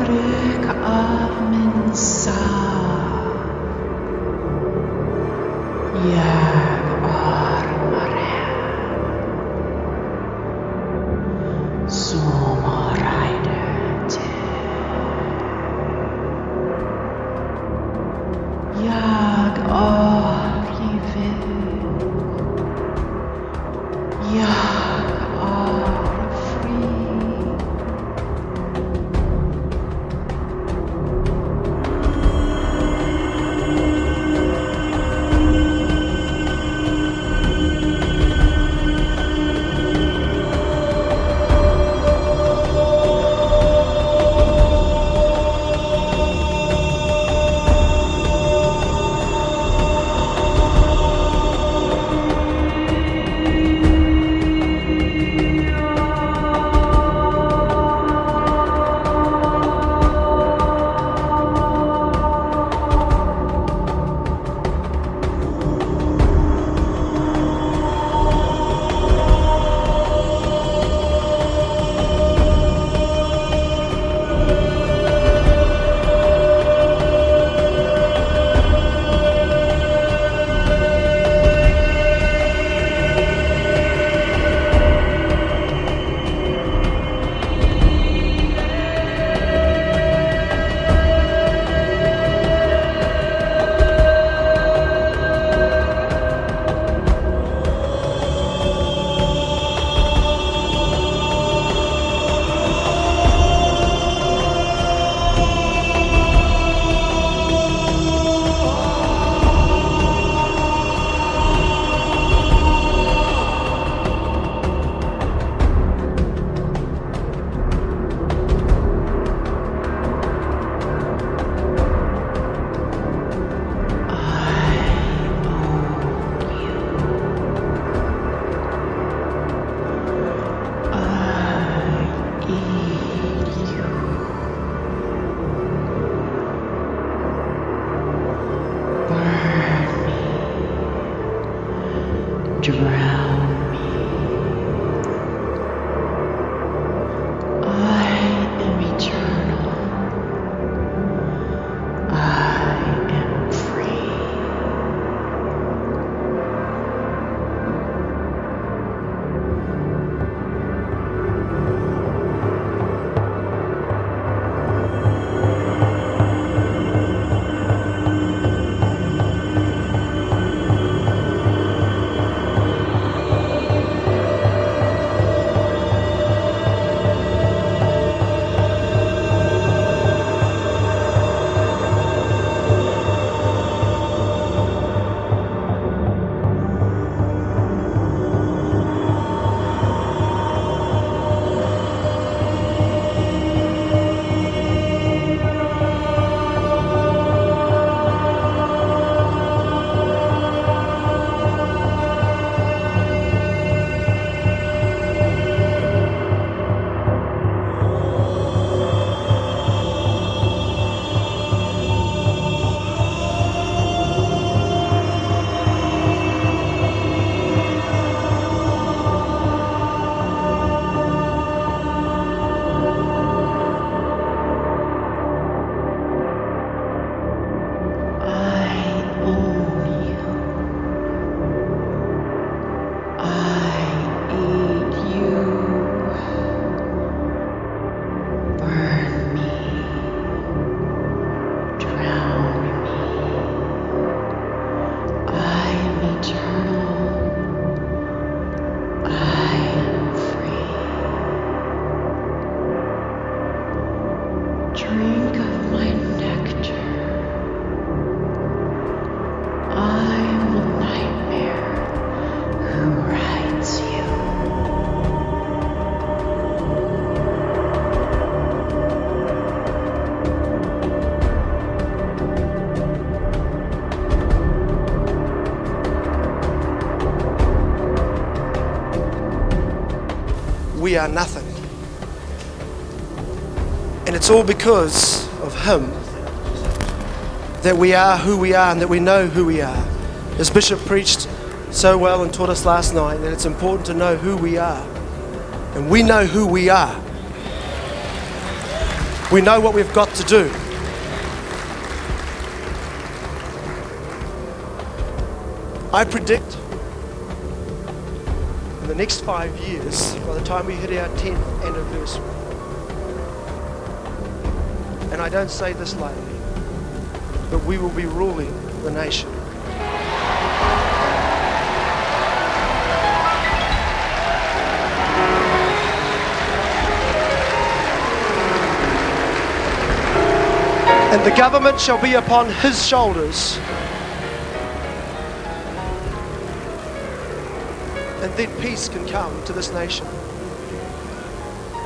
Ruk armen sa. Jag armare. Sommarride till. Jag avgivet. Jag är fri. Drown me. I am eternal. I am free. Drink of my nectar. I'm the nightmare who rides you. We are nothing. And it's all because of Him that we are who we are and that we know who we are. As Bishop preached so well and taught us last night, that it's important to know who we are. And we know who we are. We know what we've got to do. I predict in the next 5 years, by the time we hit our 10th anniversary, and I don't say this lightly, but we will be ruling the nation. And the government shall be upon his shoulders. And then peace can come to this nation.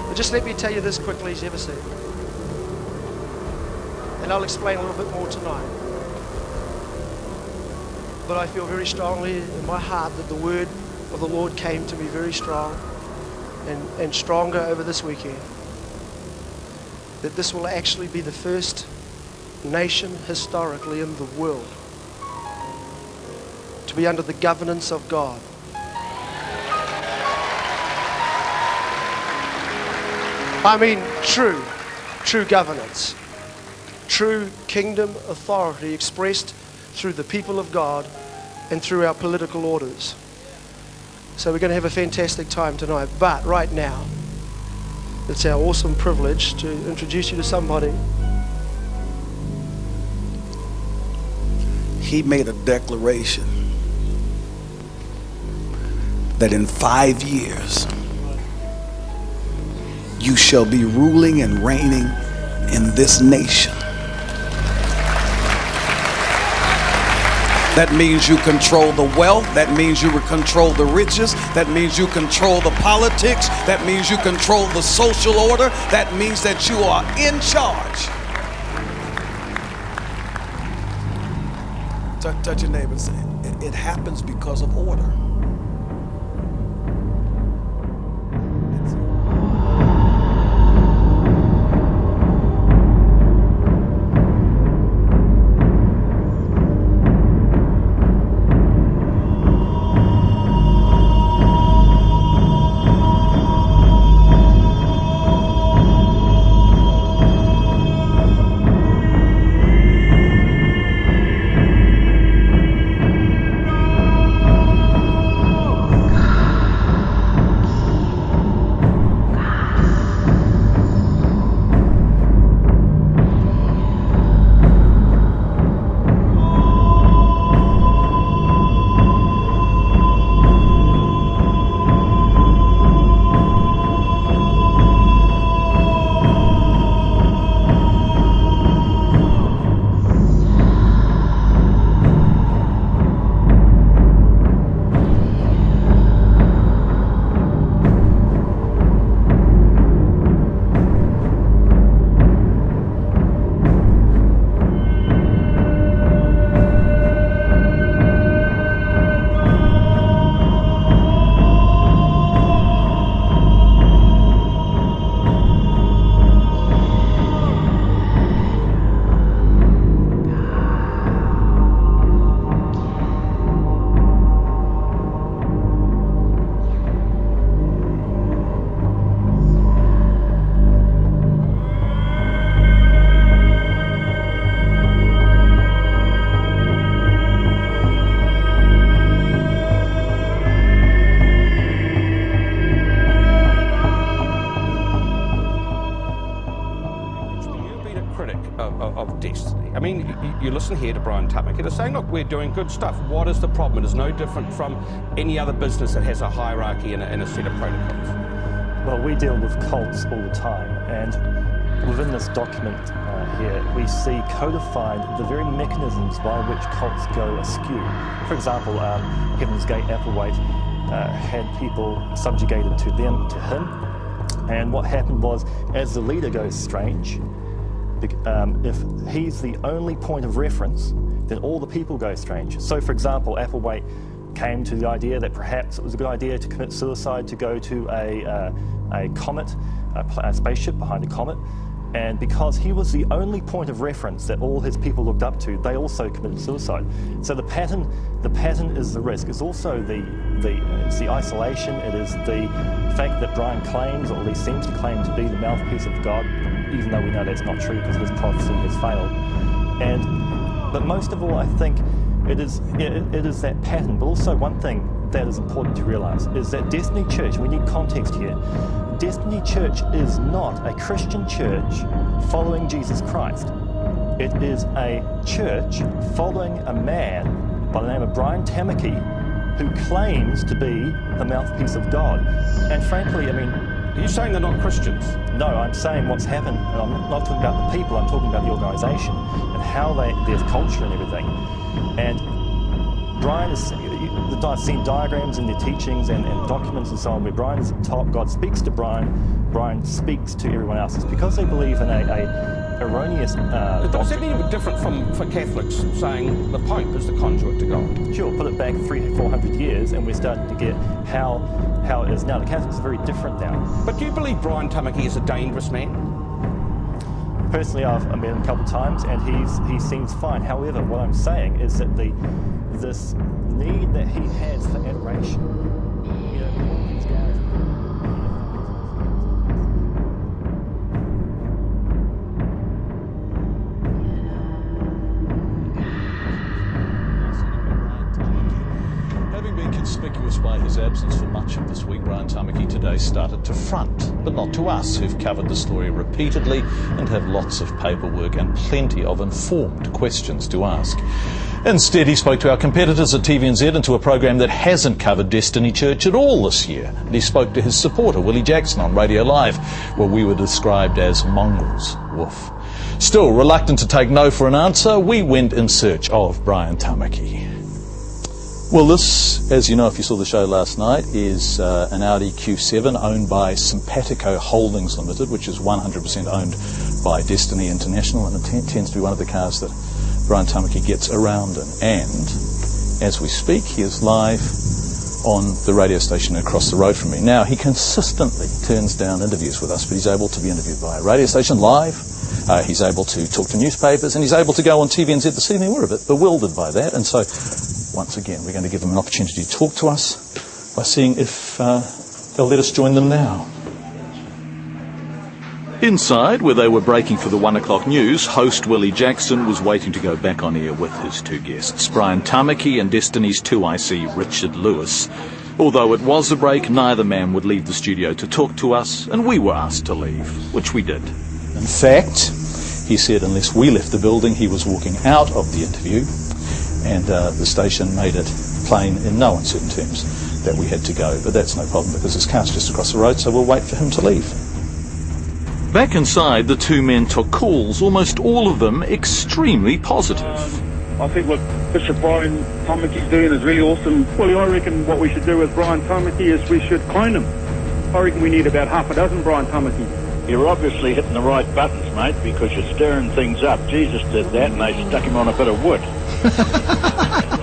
But just let me tell you this quickly as you ever said. And I'll explain a little bit more tonight. But I feel very strongly in my heart that the word of the Lord came to me very strong and stronger over this weekend. That this will actually be the first nation historically in the world to be under the governance of God. I mean true governance, true kingdom authority expressed through the people of God and through our political orders. So we're going to have a fantastic time tonight, but right now it's our awesome privilege to introduce you to somebody. He made a declaration that in 5 years you shall be ruling and reigning in this nation. That means you control the wealth. That means you control the riches. That means you control the politics. That means you control the social order. That means that you are in charge. Touch your neighbor and say, it happens because of order. You listen here to Brian Tamaki, they're saying, look, we're doing good stuff. What is the problem? It is no different from any other business that has a hierarchy and a set of protocols. Well, we deal with cults all the time, and within this document here, we see codified the very mechanisms by which cults go askew. For example, Heaven's Gate, Applewhite, had people subjugated to him, and what happened was, as the leader goes strange, if he's the only point of reference, then all the people go strange. So, for example, Applewhite came to the idea that perhaps it was a good idea to commit suicide, to go to a comet, a spaceship behind a comet, and because he was the only point of reference that all his people looked up to, they also committed suicide. So the pattern is the risk. It's also it's the isolation. It is the fact that Brian claims, or at least seems to claim, to be the mouthpiece of God. even though we know that's not true because his prophecy has failed. But most of all, I think it is that pattern. But also one thing that is important to realise is that Destiny Church, we need context here, Destiny Church is not a Christian church following Jesus Christ. It is a church following a man by the name of Brian Tamaki, who claims to be the mouthpiece of God. And frankly, I mean... Are you saying they're not Christians? No, I'm saying what's happened, and I'm not talking about the people, I'm talking about the organisation and how their culture and everything. And Brian has seen diagrams in their teachings and documents and so on where Brian is at the top, God speaks to Brian, Brian speaks to everyone else. It's because they believe in a erroneous Is that any different for Catholics saying the Pope is the conduit to God? Sure, put it back 300-400 years and we're starting to get how it is now. The Catholics are very different now. But do you believe Brian Tamaki is a dangerous man? Personally, I've met him a couple of times and he seems fine. However, what I'm saying is that this need that he has for adoration, you know, all of these guys. Having been conspicuous by his absence for much of this week, Brian Tamaki today started to front, but not to us, who've covered the story repeatedly and have lots of paperwork and plenty of informed questions to ask. Instead, he spoke to our competitors at TVNZ and to a program that hasn't covered Destiny Church at all this year. And he spoke to his supporter, Willie Jackson, on Radio Live, where we were described as mongrels. Woof. Still, reluctant to take no for an answer, we went in search of Brian Tamaki. Well, this, as you know if you saw the show last night, is an Audi Q7 owned by Simpatico Holdings Limited, which is 100% owned by Destiny International, and it tends to be one of the cars that Brian Tamaki gets around in. And as we speak, he is live on the radio station across the road from me. Now, he consistently turns down interviews with us, but he's able to be interviewed by a radio station live. He's able to talk to newspapers, and he's able to go on TVNZ this evening. We're a bit bewildered by that, and so once again we're going to give them an opportunity to talk to us by seeing if they'll let us join them now. Inside, where they were breaking for the 1 o'clock news, host Willie Jackson was waiting to go back on air with his two guests, Brian Tamaki and Destiny's 2IC Richard Lewis. Although it was a break, neither man would leave the studio to talk to us, and we were asked to leave, which we did. In fact, he said unless we left the building, he was walking out of the interview, and the station made it plain in no uncertain terms that we had to go. But that's no problem because his car's just across the road, so we'll wait for him to leave. Back inside, the two men took calls, almost all of them extremely positive. I think what Bishop Brian Tamaki's doing is really awesome. Well, I reckon what we should do with Brian Tamaki is we should clone him. I reckon we need about half a dozen Brian Tamaki. You're obviously hitting the right buttons, mate, because you're stirring things up. Jesus did that and they stuck him on a bit of wood.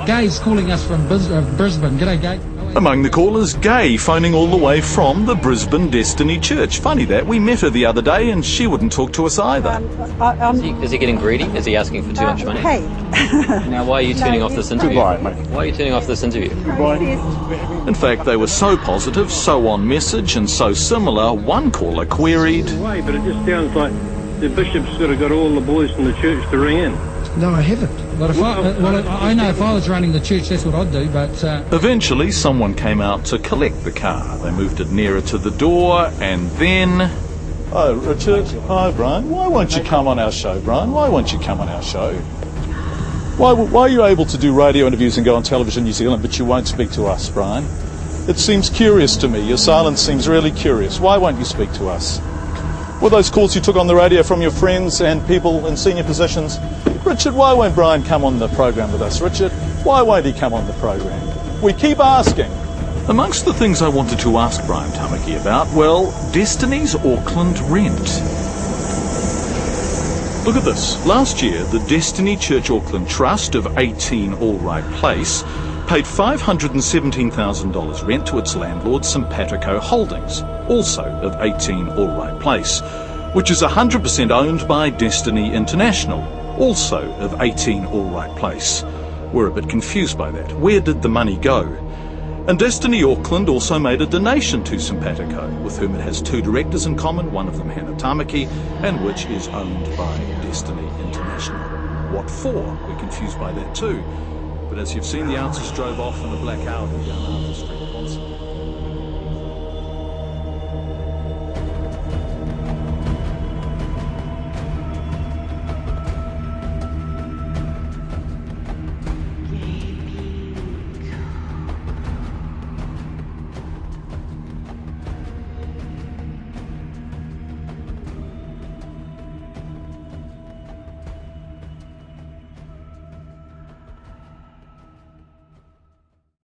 Gay's calling us from Brisbane. G'day, Gay. Among the callers, Gay, phoning all the way from the Brisbane Destiny Church. Funny that, we met her the other day and she wouldn't talk to us either. Is he getting greedy? Is he asking for too much money? Hey. Now, why are you turning off this interview? Goodbye, mate. Why are you turning off this interview? In fact, they were so positive, so on message and so similar, one caller queried, But it just sounds like the bishop's sort of got all the boys in the church to ring in. No, I haven't. But if I know if I was running the church, that's what I'd do. But Eventually, someone came out to collect the car. They moved it nearer to the door, and then... Oh, Richard. Hi, Brian. Why won't you come on our show, Brian? Why won't you come on our show? Why are you able to do radio interviews and go on television in New Zealand, but you won't speak to us, Brian? It seems curious to me. Your silence seems really curious. Why won't you speak to us? Were those calls you took on the radio from your friends and people in senior positions? Richard, why won't Brian come on the program with us? Richard, why won't he come on the program? We keep asking. Amongst the things I wanted to ask Brian Tamaki about, well, Destiny's Auckland rent. Look at this. Last year, the Destiny Church Auckland Trust of 18 Allright Place paid $517,000 rent to its landlord, Simpatico Holdings, also of 18 Allright Place, which is 100% owned by Destiny International, also of 18 Allright Place. We're a bit confused by that. Where did the money go? And Destiny Auckland also made a donation to Simpatico, with whom it has 2 directors in common, one of them Hannah Tamaki, and which is owned by Destiny International. What for? We're confused by that too. But as you've seen, the answers drove off in the black Audi down Arthur Street.